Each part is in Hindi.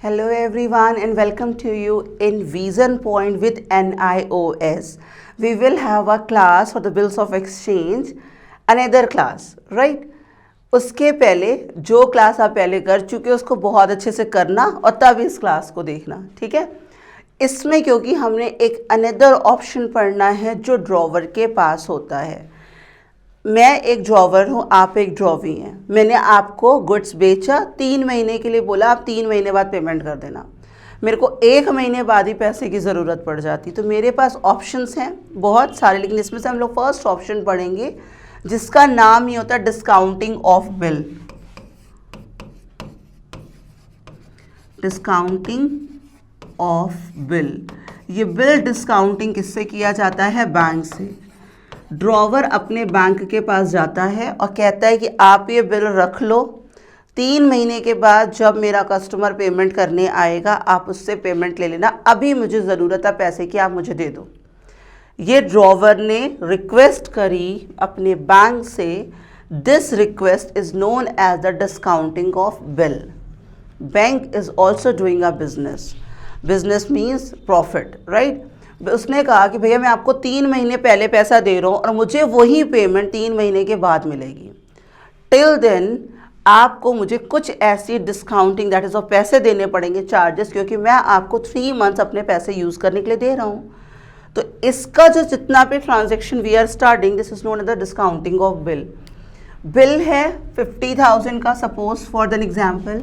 Hello everyone and welcome to you in Vision Point with NIOS. We will have a class for the bills of exchange, another class, right? उसके पहले जो क्लास आप पहले कर चुके हो उसको बहुत अच्छे से करना और तब इस क्लास को देखना, ठीक है। इसमें क्योंकि हमने एक अनदर ऑप्शन पढ़ना है जो ड्रॉवर के पास होता है। मैं एक ड्रॉवर हूँ, आप एक ड्रॉवी हैं। मैंने आपको गुड्स बेचा, 3 महीने के लिए बोला, आप 3 महीने बाद पेमेंट कर देना। मेरे को 1 महीने बाद ही पैसे की ज़रूरत पड़ जाती। तो मेरे पास ऑप्शंस हैं बहुत सारे, लेकिन इसमें से हम लोग फर्स्ट ऑप्शन पढ़ेंगे जिसका नाम ही होता है discounting of bill. Discounting of bill, ये बिल डिस्काउंटिंग किससे किया जाता है? बैंक से। ड्रॉवर अपने बैंक के पास जाता है और कहता है कि आप ये बिल रख लो, 3 महीने के बाद जब मेरा कस्टमर पेमेंट करने आएगा आप उससे पेमेंट ले लेना, अभी मुझे ज़रूरत है पैसे की, आप मुझे दे दो। ये ड्रॉवर ने रिक्वेस्ट करी अपने बैंक से। This request is known as the discounting of bill. Bank is also doing a business. Business means profit, right. उसने कहा कि भैया मैं आपको 3 महीने पहले पैसा दे रहा हूँ और मुझे वही पेमेंट 3 महीने के बाद मिलेगी। टिल देन आपको मुझे कुछ ऐसी डिस्काउंटिंग दैट इज़ ऑफ पैसे देने पड़ेंगे, चार्जेस, क्योंकि मैं आपको 3 मंथ्स अपने पैसे यूज़ करने के लिए दे रहा हूँ। तो इसका जो जितना भी transaction we are starting, this is known as the discounting of bill. Bill है 50,000 का, सपोज फॉर दैन एग्जाम्पल,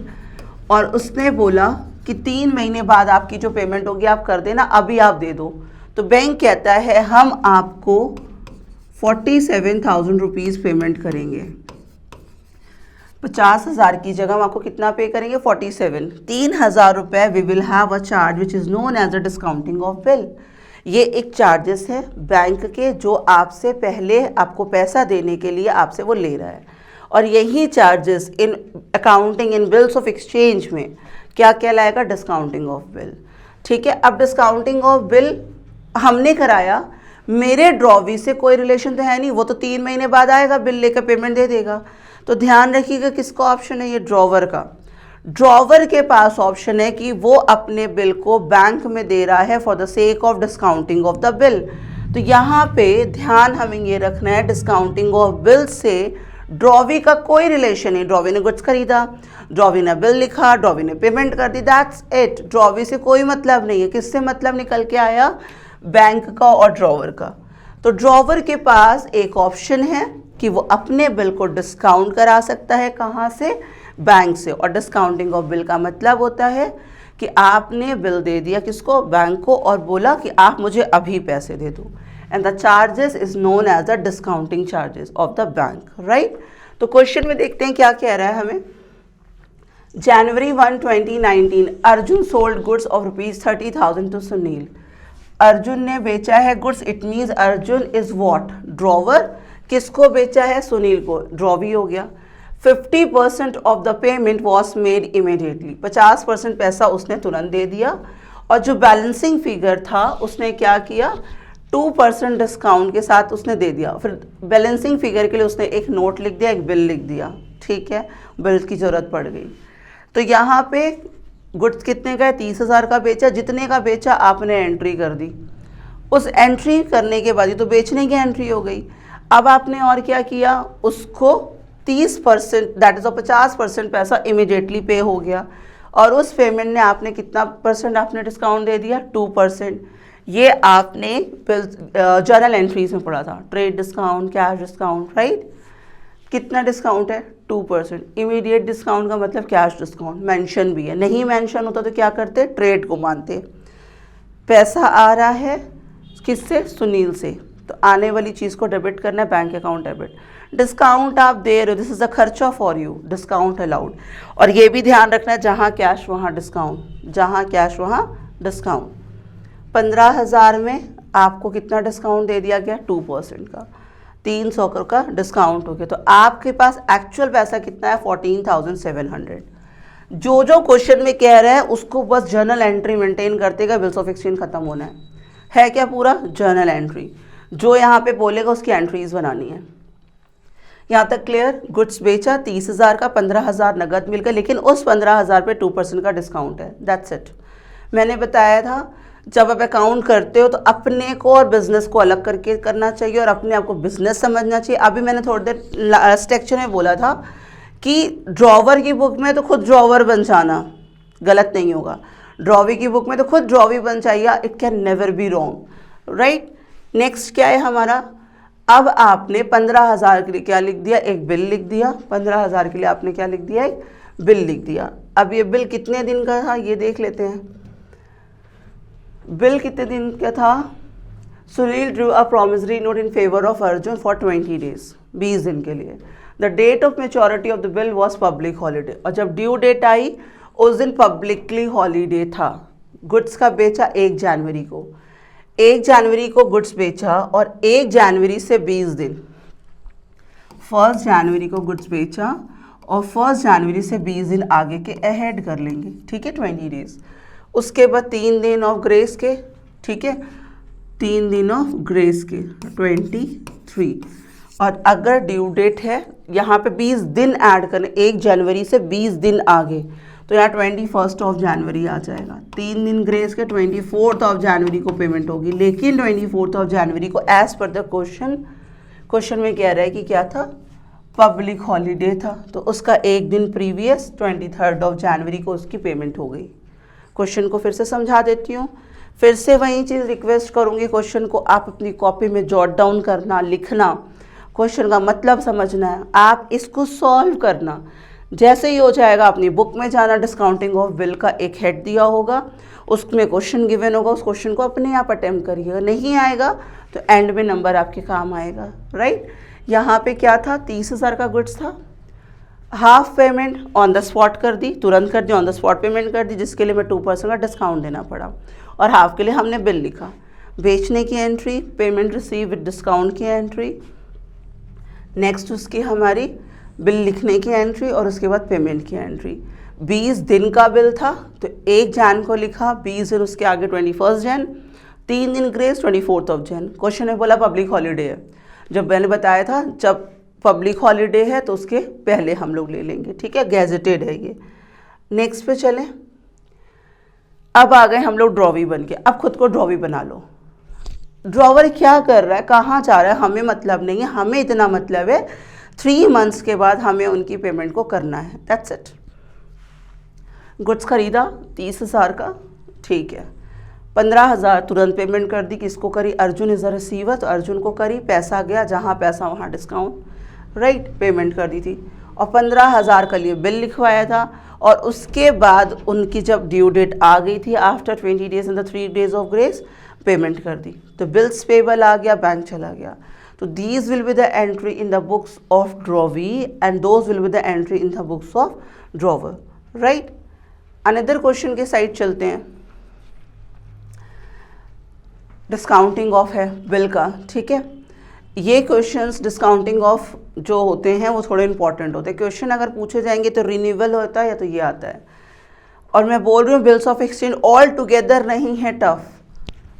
और उसने बोला कि 3 महीने बाद आपकी जो पेमेंट होगी आप कर देना, अभी आप दे दो। तो बैंक कहता है हम आपको 47,000 रुपीज़ पेमेंट करेंगे। 50,000 की जगह हम आपको कितना पे करेंगे? 47। 3,000 रुपये we will have a charge which is known as a discounting of bill. ये एक चार्जेस है बैंक के जो आपसे पहले आपको पैसा देने के लिए आपसे वो ले रहा है। और यही charges in accounting in bills of exchange में क्या कहलाएगा? डिस्काउंटिंग ऑफ बिल, ठीक है। अब डिस्काउंटिंग ऑफ बिल हमने कराया, मेरे ड्रॉवी से कोई रिलेशन तो है नहीं, वो तो 3 महीने बाद आएगा बिल लेकर, पेमेंट दे देगा। तो ध्यान रखिएगा किसका ऑप्शन है? ये ड्रॉवर का। ड्रॉवर के पास ऑप्शन है कि वो अपने बिल को बैंक में दे रहा है for the sake of discounting of the bill. तो यहाँ पे ध्यान हमें ये रखना है, डिस्काउंटिंग ऑफ बिल से ड्रॉवी का कोई रिलेशन नहीं। ड्रॉवी ने गुड्स खरीदा, ड्रॉवी ने बिल लिखा, ड्रॉवी ने पेमेंट कर दी, दैट्स इट। ड्रॉवी से कोई मतलब नहीं है। किससे मतलब निकल के आया? बैंक का और ड्रॉवर का। तो ड्रॉवर के पास एक ऑप्शन है कि वो अपने बिल को डिस्काउंट करा सकता है। कहाँ से? बैंक से। और डिस्काउंटिंग ऑफ बिल का मतलब होता है कि आपने बिल दे दिया किसको? बैंक को, और बोला कि आप मुझे अभी पैसे दे दो। And the charges is known as the discounting charges of the bank, right. तो क्वेश्चन में देखते हैं क्या कह रहा है हमें। January 1, 2019 Arjun sold goods of ₹30,000 to Sunil. Arjun ने बेचा है goods, it means Arjun is what? Drawer. किसको बेचा है? सुनील को। ड्रॉवी हो गया। 50% of the payment was made immediately. 50% पैसा उसने तुरंत दे दिया। और जो बैलेंसिंग फिगर था उसने क्या किया? 2% डिस्काउंट के साथ उसने दे दिया। फिर बैलेंसिंग फिगर के लिए उसने एक नोट लिख दिया, एक बिल लिख दिया, ठीक है। बिल की ज़रूरत पड़ गई। तो यहाँ पे गुड्स कितने का है? 30,000 का बेचा। जितने का बेचा आपने एंट्री कर दी। उस एंट्री करने के बाद ही तो बेचने की एंट्री हो गई। अब आपने और क्या किया? उसको 30% दैट इज़ 50% पैसा इमीडिएटली पे हो गया। और उस पेमेंट ने आपने कितना परसेंट आपने डिस्काउंट दे दिया? 2%। ये आपने जर्नल एंट्रीज में पढ़ा था, trade discount, cash discount, right. कितना डिस्काउंट है? 2%। इमीडिएट डिस्काउंट का मतलब कैश डिस्काउंट। मेंशन भी है, नहीं मेंशन होता तो क्या करते? ट्रेड को मानते। पैसा आ रहा है किससे? सुनील से। तो आने वाली चीज़ को डेबिट करना है, बैंक अकाउंट डेबिट। डिस्काउंट आप दे रहे हो, दिस इज अ खर्चा फॉर यू, डिस्काउंट अलाउड। और ये भी ध्यान रखना है, जहाँ कैश वहाँ डिस्काउंट, जहाँ कैश वहाँ डिस्काउंट। 15,000 में आपको कितना डिस्काउंट दे दिया गया? 2% का। 300 का डिस्काउंट हो गया। तो आपके पास एक्चुअल पैसा कितना है? 14,700। जो क्वेश्चन में कह रहा है उसको बस जर्नल एंट्री मेंटेन करते गए, बिल्स ऑफ एक्सचेंज खत्म होना है क्या? पूरा जर्नल एंट्री। जो यहाँ पे बोलेगा उसकी एंट्रीज बनानी है। यहाँ तक क्लियर? गुड्स बेचा 30,000 का, 15,000 नगद मिल गया, लेकिन उस 15,000 पे 2% का डिस्काउंट है। That's it. मैंने बताया था जब आप अकाउंट करते हो तो अपने को और बिजनेस को अलग करके करना चाहिए और अपने आप को बिजनेस समझना चाहिए। अभी मैंने थोड़ी देर लास्ट लेक्चर में बोला था कि ड्रॉवर की बुक में तो खुद ड्रॉवर बन जाना गलत नहीं होगा, ड्रॉवी की बुक में तो खुद ड्रॉवी बन जाइए, it can never be wrong, right. Next क्या है हमारा, अब आपने 15,000 के लिए क्या लिख दिया, एक बिल लिख दिया। 15,000 के लिए आपने क्या लिख दिया, एक बिल लिख दिया। अब ये बिल कितने दिन का था ये देख लेते हैं। बिल कितने दिन का था? Sunil drew a promissory note in favour of Arjun for 20 days, 20 दिन के लिए। The date of maturity of the bill was public holiday, और जब ड्यू डेट आई उस दिन पब्लिकली हॉलीडे था। गुड्स का बेचा 1 जनवरी को, 1 जनवरी को गुड्स बेचा और 1 जनवरी से 20 दिन, 1 जनवरी को गुड्स बेचा और 1 जनवरी से 20 दिन आगे के अहेड कर लेंगे, ठीक है, 20 डेज। उसके बाद 3 दिन ऑफ ग्रेस के, ठीक है, 3 दिन ऑफ ग्रेस के 23, और अगर ड्यू डेट है यहाँ पे 20 दिन ऐड करने, 1 जनवरी से 20 दिन आगे, तो यहाँ 21 ऑफ जनवरी आ जाएगा। 3 दिन ग्रेस के 24 ऑफ जनवरी को पेमेंट होगी, लेकिन 24 ऑफ जनवरी को एज पर द क्वेश्चन में कह रहा है कि क्या था, पब्लिक हॉलीडे था, तो उसका 1 दिन प्रीवियस 23 ऑफ जनवरी को उसकी पेमेंट हो गई। क्वेश्चन को फिर से समझा देती हूँ, फिर से वही चीज़ रिक्वेस्ट करूँगी, क्वेश्चन को आप अपनी कॉपी में जॉट डाउन करना, लिखना, क्वेश्चन का मतलब समझना है, आप इसको सॉल्व करना। जैसे ही हो जाएगा अपनी बुक में जाना, डिस्काउंटिंग ऑफ बिल का एक हेड दिया होगा, उसमें क्वेश्चन गिवन होगा, उस क्वेश्चन को अपने आप अटेम्प्ट करिएगा, नहीं आएगा तो एंड में नंबर आपके काम आएगा, राइट। यहाँ पे क्या था, 30,000 का गुड्स था, half payment on the spot कर दी, तुरंत कर दी, ऑन द स्पॉट पेमेंट कर दी, जिसके लिए मैं 2% का डिस्काउंट देना पड़ा, और हाफ के लिए हमने बिल लिखा। बेचने की entry, payment receive with discount की एंट्री, नेक्स्ट उसकी हमारी बिल लिखने की एंट्री, और उसके बाद पेमेंट की एंट्री। 20 दिन का बिल था तो 1 जन को लिखा, 20 दिन उसके आगे 21 जन, 3 दिन ग्रेस 24 ऑफ जन। क्वेश्चन में बोला पब्लिक हॉलीडे है, जब मैंने बताया था जब पब्लिक हॉलीडे है तो उसके पहले हम लोग ले लेंगे, ठीक है, गैजेटेड है ये। नेक्स्ट पे चलें, अब आ गए हम लोग ड्रॉवी बन के। अब खुद को ड्रॉवी बना लो। ड्रॉवर क्या कर रहा है, कहाँ जा रहा है, हमें मतलब नहीं है, हमें इतना मतलब है 3 मंथ्स के बाद हमें उनकी पेमेंट को करना है, दैट्स इट। गुड्स खरीदा 30,000 का, ठीक है, 15,000 तुरंत पेमेंट कर दी, किसको करी, अर्जुन इज़ अ रिसीवर, तो अर्जुन को करी, पैसा गया, जहाँ पैसा वहाँ डिस्काउंट, राइट, पेमेंट कर दी थी, और 15,000 का लिए बिल लिखवाया था, और उसके बाद उनकी जब ड्यू डेट आ गई थी after 20 days in the 3 days of grace, payment कर दी, तो बिल्स पेबल आ गया, बैंक चला गया। तो these will be the entry in the books of drawee and those will be the entry in the books of drawer, right। another question के साइड चलते हैं। डिस्काउंटिंग ऑफ है बिल का, ठीक है। ये क्वेश्चंस डिस्काउंटिंग ऑफ जो होते हैं वो थोड़े इंपॉर्टेंट होते हैं। क्वेश्चन अगर पूछे जाएंगे तो रिन्यूअल होता है या तो ये आता है, और मैं बोल रही हूँ bills of exchange all together नहीं है टफ,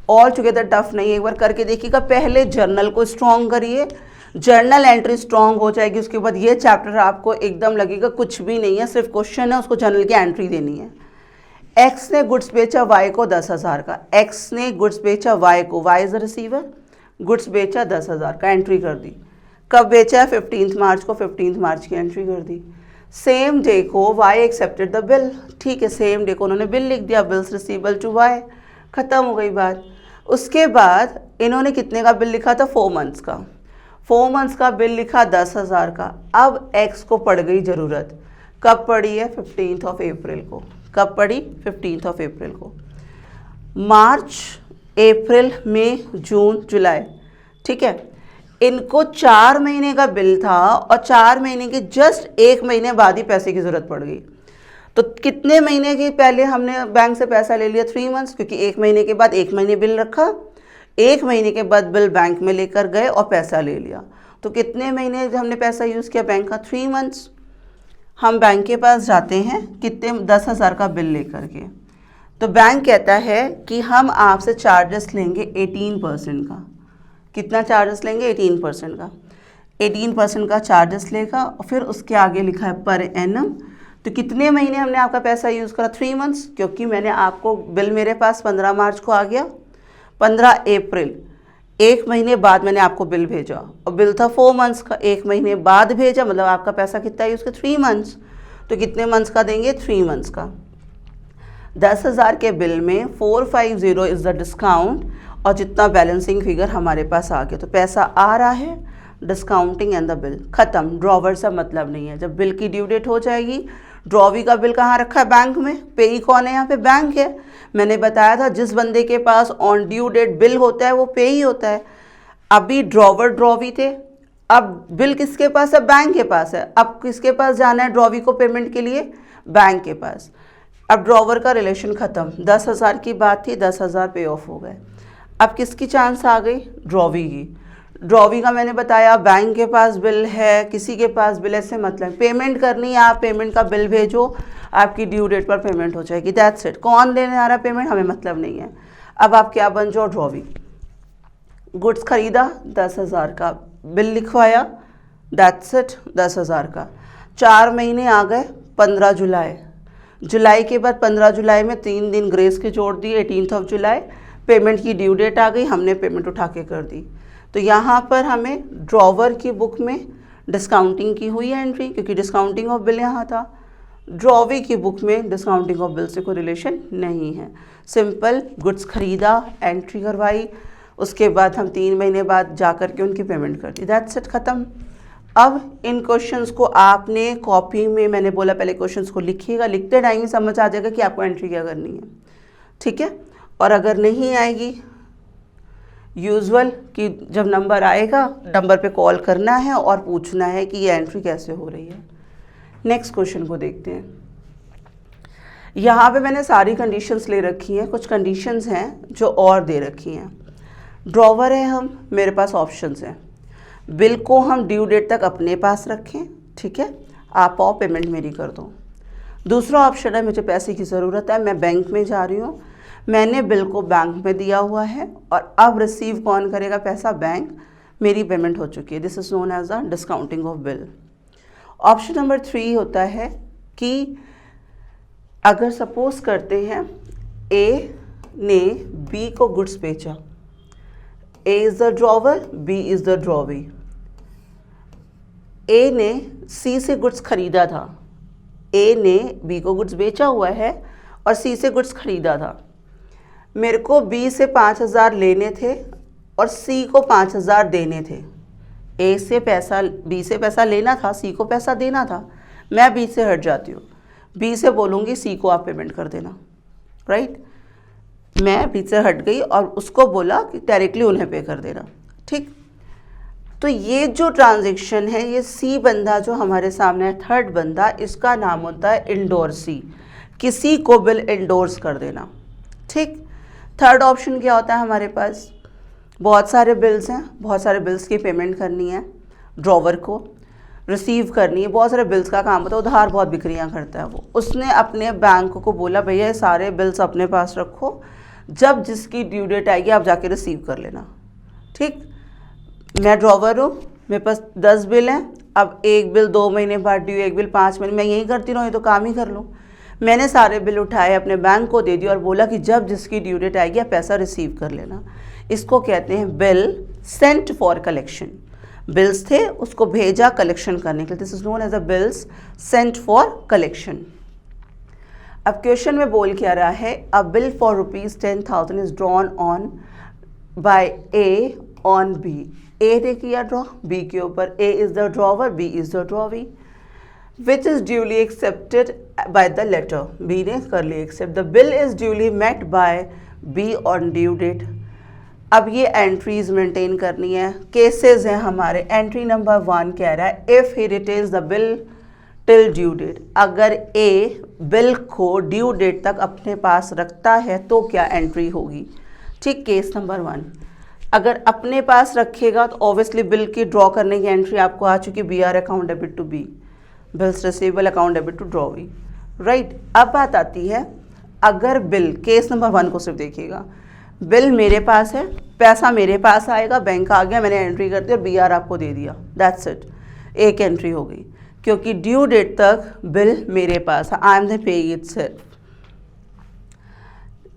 ऑल टुगेदर टफ नहीं है। एक बार करके देखिएगा, पहले जर्नल को स्ट्रॉन्ग करिए, जर्नल एंट्री स्ट्रॉन्ग हो जाएगी, उसके बाद ये चैप्टर आपको एकदम लगेगा कुछ भी नहीं है, सिर्फ क्वेश्चन है, उसको जर्नल की एंट्री देनी है। एक्स ने गुड्स बेचा वाई को 10,000 का, एक्स ने गुड्स बेचा वाई को, Y is a receiver, goods बेचा 10,000 का, एंट्री कर दी। कब बेचा है, 15 मार्च को, 15 मार्च की एंट्री कर दी। सेम डे को वाई एक्सेप्टेड द बिल, ठीक है, सेम डे को उन्होंने बिल लिख दिया, बिल्स रिसीवेबल टू वाई, खत्म हो गई बात। उसके बाद इन्होंने कितने का बिल लिखा था, 4 मंथ्स का, 4 मंथ्स का बिल लिखा 10,000 का। अब एक्स को पड़ गई ज़रूरत, कब पड़ी है, 15 ऑफ अप्रैल को, कब पड़ी, 15 ऑफ अप्रैल को। मार्च, अप्रैल, मई, जून, जुलाई, ठीक है, इनको 4 महीने का बिल था और 4 महीने के जस्ट 1 महीने बाद ही पैसे की ज़रूरत पड़ गई। तो कितने महीने के पहले हमने बैंक से पैसा ले लिया, 3 मंथ्स, क्योंकि 1 महीने के बाद 1 महीने बिल रखा, 1 महीने के बाद बिल बैंक में लेकर गए और पैसा ले लिया। तो कितने महीने हमने पैसा यूज़ किया बैंक का, 3 मंथ्स। हम बैंक के पास जाते हैं कितने, 10,000 का बिल लेकर के, तो बैंक कहता है कि हम आपसे चार्जेस लेंगे 18% का। कितना चार्जेस लेंगे, 18% का। 18% का चार्जेस लेगा और फिर उसके आगे लिखा है पर एनम। तो कितने महीने हमने आपका पैसा यूज़ करा? 3 मंथ्स, क्योंकि मैंने आपको बिल मेरे पास 15 मार्च को आ गया, 15 अप्रैल, 1 महीने बाद मैंने आपको बिल भेजा और बिल था 4 मंथ्स का, 1 महीने बाद भेजा, मतलब आपका पैसा कितना यूज़ किया? 3 मंथ्स। तो कितने मंथ्स का देंगे? 3 मंथ्स का। 10,000 के बिल में 450 इज़ द डिस्काउंट और जितना बैलेंसिंग फिगर हमारे पास आ गया, तो पैसा आ रहा है, डिस्काउंटिंग एंड द बिल ख़त्म। ड्रॉवर से मतलब नहीं है। जब बिल की ड्यू डेट हो जाएगी, ड्रॉवी का बिल कहाँ रखा है? बैंक में। पेई कौन है यहाँ पे? बैंक है। मैंने बताया था जिस बंदे के पास ऑन ड्यू डेट बिल होता है वो पेई होता है। अभी ड्रॉवर ड्रॉवी थे, अब बिल किसके पास है? बैंक के पास है। अब किसके पास जाना है ड्रॉवी को पेमेंट के लिए? बैंक के पास। अब ड्रॉवर का रिलेशन ख़त्म। 10,000 की बात थी, 10,000 पे ऑफ हो गए। अब किसकी चांस आ गई? ड्रॉवी की। ड्रॉवी का मैंने बताया बैंक के पास बिल है, किसी के पास बिल है, से मतलब पेमेंट करनी है, आप पेमेंट का बिल भेजो, आपकी ड्यू डेट पर पेमेंट हो जाएगी, दैट्स इट। कौन देने आ रहा है पेमेंट? हमें मतलब नहीं है। अब आप क्या बन जाओ? ड्रॉवी। गुड्स खरीदा, 10,000 का बिल लिखवाया, दैट्स इट, 10,000 का। 4 महीने आ गए, 15 जुलाई। जुलाई के बाद 15 जुलाई में 3 दिन ग्रेस के जोड़ दिए, 18 जुलाई पेमेंट की ड्यू डेट आ गई, हमने पेमेंट उठा के कर दी। तो यहाँ पर हमें ड्रॉवर की बुक में डिस्काउंटिंग की हुई है एंट्री, क्योंकि डिस्काउंटिंग ऑफ बिल यहाँ था। ड्रॉवी की बुक में डिस्काउंटिंग ऑफ बिल से कोई रिलेशन नहीं है। सिंपल, गुड्स खरीदा, एंट्री करवाई, उसके बाद हम 3 महीने बाद जा कर के उनकी पेमेंट कर दी, दैट्स इट, ख़त्म। अब इन क्वेश्चंस को आपने कॉपी में, मैंने बोला पहले क्वेश्चंस को लिखिएगा, लिखते टाइम ही समझ आ जाएगा कि आपको एंट्री क्या करनी है, ठीक है। और अगर नहीं आएगी, यूजुअल कि जब नंबर आएगा, नंबर पे कॉल करना है और पूछना है कि ये एंट्री कैसे हो रही है। नेक्स्ट क्वेश्चन को देखते हैं। यहाँ पे मैंने सारी कंडीशंस ले रखी हैं, कुछ कंडीशंस हैं जो और दे रखी हैं। ड्रॉवर है हम, मेरे पास ऑप्शंस हैं। बिल को हम ड्यू डेट तक अपने पास रखें, ठीक है, आप आओ पेमेंट मेरी कर दो। दूसरा ऑप्शन है मुझे पैसे की ज़रूरत है, मैं बैंक में जा रही हूँ, मैंने बिल को बैंक में दिया हुआ है और अब रिसीव कौन करेगा पैसा? बैंक। मेरी पेमेंट हो चुकी है, this is known as the discounting of bill. Option number 3 होता है कि अगर सपोज करते हैं ए ने बी को गुड्स बेचा, A is the drawer, B is the drawee. A ने सी से गुड्स खरीदा था, ए ने बी को गुड्स बेचा हुआ है और सी से गुड्स खरीदा था। मेरे को बी से 5,000 लेने थे और सी को 5,000 देने थे। ए से पैसा, बी से पैसा लेना था, सी को पैसा देना था। मैं बी से हट जाती हूँ, बी से बोलूँगी सी को आप पेमेंट कर देना, राइट। मैं बी से हट गई और उसको बोला कि डायरेक्टली उन्हें पे कर देना, ठीक। तो ये जो ट्रांजैक्शन है, ये सी बंदा जो हमारे सामने है, थर्ड बंदा, इसका नाम होता है इंडोर्सी, किसी को बिल इंडोर्स कर देना, ठीक। थर्ड ऑप्शन क्या होता है हमारे पास? बहुत सारे बिल्स हैं, बहुत सारे बिल्स की पेमेंट करनी है, ड्रॉवर को रिसीव करनी है, बहुत सारे बिल्स का काम होता है, उधार बहुत बिक्रियाँ करता है वो। उसने अपने बैंक को बोला भैया ये सारे बिल्स अपने पास रखो, जब जिसकी ड्यू डेट आएगी आप जाके रिसीव कर लेना, ठीक। मैं ड्रॉवर हूँ, मेरे पास 10 बिल हैं, अब एक बिल 2 महीने बाद ड्यू, एक बिल 5 महीने, मैं यही करती रहूँ, ये तो काम ही कर लूँ। मैंने सारे बिल उठाए, अपने बैंक को दे दिया और बोला कि जब जिसकी ड्यू डेट आएगी आप पैसा रिसीव कर लेना। इसको कहते हैं bill sent for collection. Bills थे, उसको भेजा कलेक्शन करने के लिए, this is known as a bills sent for collection. अब क्वेश्चन में बोल क्या रहा है? A bill for ₹10,000 is drawn on by A on B. A ने किया ड्रॉ बी के ऊपर, A is the drawer, B is the drawee, which is duly accepted by the letter. B ने कर लिया accept. The bill is duly met by B on due date. अब ये एंट्रीज मेंटेन करनी है, केसेस हैं हमारे। एंट्री नंबर 1 कह रहा है if he retains the bill till due date. अगर ए बिल को ड्यू डेट तक अपने पास रखता है तो क्या एंट्री होगी, ठीक। केस नंबर 1, अगर अपने पास रखेगा तो ऑब्वियसली बिल की ड्रॉ करने की एंट्री आपको आ चुकी, B R account debit to B, bills receivable account debit to drawee, right. अब बात आती है अगर बिल, केस नंबर 1 को सिर्फ देखिएगा, बिल मेरे पास है, पैसा मेरे पास आएगा, बैंक आ गया, मैंने एंट्री कर दी और बी आर आपको दे दिया, दैट्स इट, एक एंट्री हो गई, क्योंकि ड्यू डेट तक बिल मेरे पास है, I am the pay itself.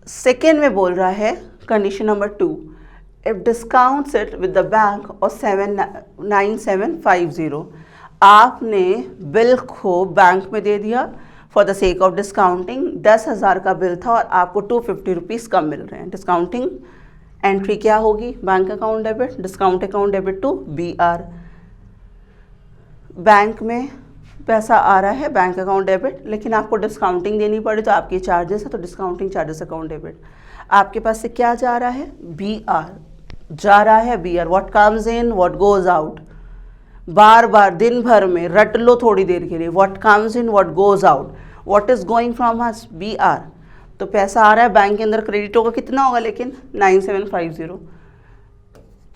Second में बोल रहा है condition number 2, if discount set with the bank और 9750, आपने बिल को बैंक में दे दिया for the sake of discounting, 10,000 का बिल था और आपको 250 रुपीज़ कम मिल रहे हैं। डिस्काउंटिंग एंट्री क्या होगी? Bank account debit, discount account debit to BR। Bank में पैसा आ रहा है, बैंक अकाउंट डेबिट, लेकिन आपको डिस्काउंटिंग देनी पड़ी तो आपकी चार्जेस है, तो डिस्काउंटिंग चार्जेस अकाउंट डेबिट। आपके पास से क्या जा रहा है? BR जा रहा है, BR। What comes in, what goes out, बार बार दिन भर में रट लो थोड़ी देर के लिए, what comes in what goes out, what is going from us, BR। तो पैसा आ रहा है बैंक के अंदर, क्रेडिट होगा, कितना होगा लेकिन 9750।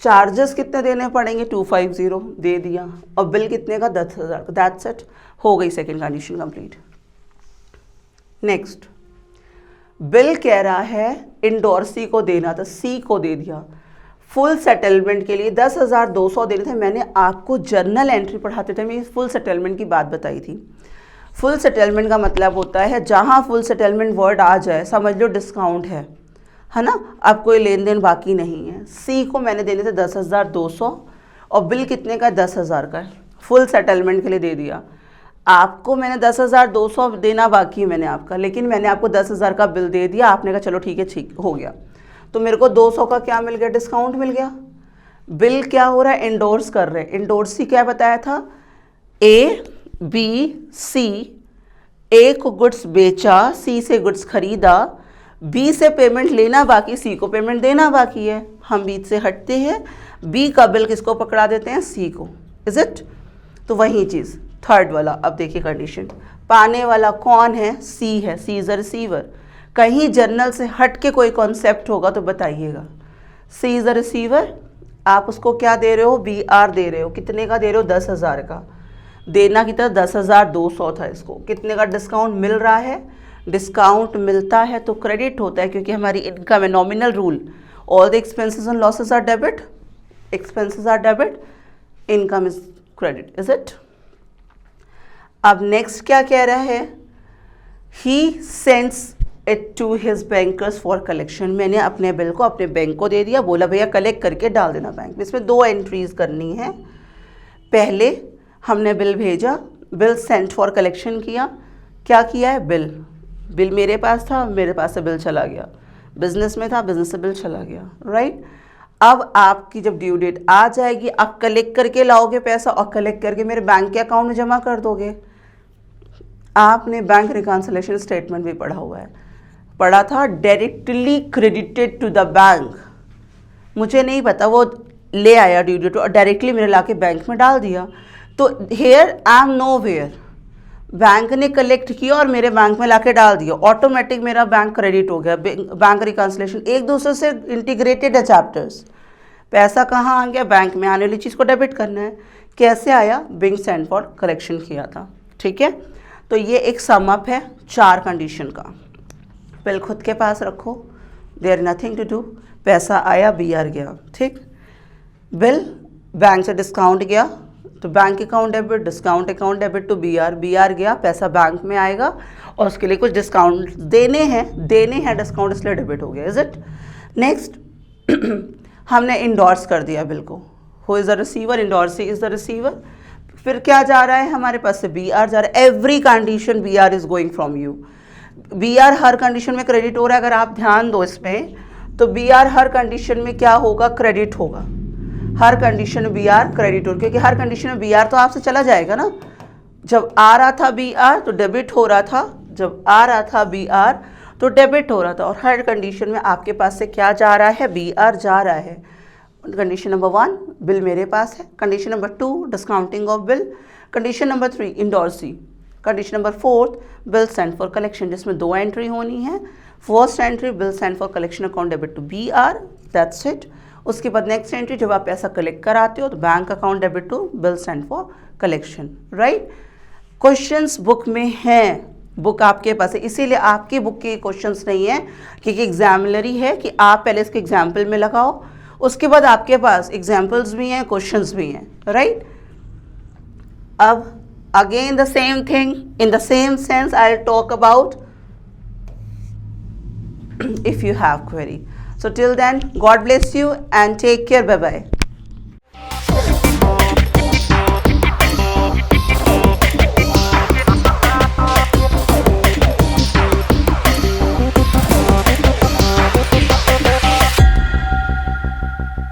चार्जेस कितने देने पड़ेंगे? 250 दे दिया, और बिल कितने का? 10,000। दैट्स इट, हो गई second condition complete. Next, bill कह रहा है इंडोर्सी को देना था, C को दे दिया। फुल सेटलमेंट के लिए 10,200 देने थे। मैंने आपको जर्नल एंट्री पढ़ाते थे, मैं फुल सेटलमेंट की बात बताई थी। फुल सेटलमेंट का मतलब होता है जहाँ फुल सेटलमेंट वर्ड आ जाए समझ लो डिस्काउंट है ना, अब कोई लेन देन बाकी नहीं है। C को मैंने देने थे 10,200 और बिल कितने का? 10,000 का। फुल सेटलमेंट के लिए दे दिया। आपको मैंने 10,200 देना बाकी है मैंने आपका, लेकिन मैंने आपको 10,000 का बिल दे दिया, आपने कहा चलो ठीक है, ठीक हो गया, तो मेरे को 200 का क्या मिल गया? डिस्काउंट मिल गया। बिल क्या हो रहा है? इंडोर्स कर रहे हैं। इंडोर्सी क्या बताया था? A, B, C, A को गुड्स बेचा, C से गुड्स खरीदा, B से पेमेंट लेना बाकी, C को पेमेंट देना बाकी है। हम B से हटते हैं, B का बिल किसको पकड़ा देते हैं? C को। Is it? तो वही चीज़ थर्ड वाला। अब देखिए कंडीशन, पाने वाला कौन है? C है, C इज अ रिसीवर। कहीं जर्नल से हट के कोई कॉन्सेप्ट होगा तो बताइएगा। C इज अ रिसीवर, आप उसको क्या दे रहे हो? BR दे रहे हो। कितने का दे रहे हो? 10,000 का। देना कितना? 10,200 था। इसको कितने का डिस्काउंट मिल रहा है? डिस्काउंट मिलता है तो क्रेडिट होता है, क्योंकि हमारी इनकम है, nominal rule, all the expenses and losses are debit, expenses are debit, income is credit. Is it? अब नेक्स्ट क्या कह रहा है? He sends it to his bankers for collection. मैंने अपने बिल को अपने बैंक को दे दिया, बोला भैया कलेक्ट करके डाल देना बैंक में। इसमें 2 एंट्रीज करनी है। पहले हमने बिल भेजा, बिल सेंट फॉर कलेक्शन किया। क्या किया है? बिल मेरे पास था, मेरे पास से बिल चला गया। बिजनेस में था, बिजनेस से बिल चला गया, राइट। अब आपकी जब ड्यू डेट आ जाएगी, आप कलेक्ट करके लाओगे पैसा और कलेक्ट करके मेरे बैंक के अकाउंट में जमा कर दोगे। आपने बैंक रिकॉन्सिलेशन स्टेटमेंट भी पढ़ा हुआ है, पढ़ा था, directly credited to the bank. मुझे नहीं पता, वो ले आया ड्यू डेट और डायरेक्टली मेरे लाके बैंक में डाल दिया। तो here I am nowhere, bank ने कलेक्ट किया और मेरे बैंक में लाके डाल दिया, ऑटोमेटिक मेरा बैंक क्रेडिट हो गया। बैंक रिकॉन्सिलेशन एक दूसरे से इंटीग्रेटेड है चैप्टर्स। पैसा कहाँ आ गया? बैंक में आने वाली चीज़ को डेबिट करना है। कैसे आया? बैंक सेंड फॉर कलेक्शन किया था, ठीक है। तो ये एक सम अप है 4 कंडीशन का। बिल खुद के पास रखो, देयर नथिंग टू डू। पैसा आया, BR गया, ठीक। बिल बैंक से डिस्काउंट गया तो bank account debit, discount account debit to BR गया, पैसा बैंक में आएगा और उसके लिए कुछ डिस्काउंट देने हैं डिस्काउंट, इसलिए डेबिट हो गया। Is it? नेक्स्ट, हमने इंडोर्स कर दिया बिल को। Who is the receiver? Endorsee is the receiver. फिर क्या जा रहा है हमारे पास से? BR जा रहा है। Every condition BR is going from you. BR her condition में क्रेडिट हो रहा है। अगर आप ध्यान दो इसमें, तो BR हर कंडीशन में क्या होगा? क्रेडिट होगा। हर कंडीशन में BR क्रेडिट हो, क्योंकि हर कंडीशन में BR तो आपसे चला जाएगा ना। जब आ रहा था BR तो डेबिट हो रहा था, जब आ रहा था BR तो डेबिट हो रहा था। और हर कंडीशन में आपके पास से क्या जा रहा है? BR जा रहा है। कंडीशन नंबर 1, बिल मेरे पास है। Condition number 2, discounting of bill. Condition number 3, endorsee. Condition number 4, bill send for collection, जिसमें 2 एंट्री होनी है। First entry, bill send for collection account debit to BR, that's it. उसके बाद नेक्स्ट एंट्री, जब आप पैसा कलेक्ट कराते हो तो bank account debit to bill send for collection, right. Questions book में हैं, बुक आपके पास है, इसीलिए आपकी बुक के क्वेश्चंस नहीं है, क्योंकि एग्जामिनरी है कि आप पहले इसके एग्जाम्पल में लगाओ, उसके बाद आपके पास एग्जाम्पल्स भी हैं, क्वेश्चंस भी हैं, राइट। अब again the same thing in the same sense I'll talk about if you have query. So till then, God bless you and take care. Bye bye.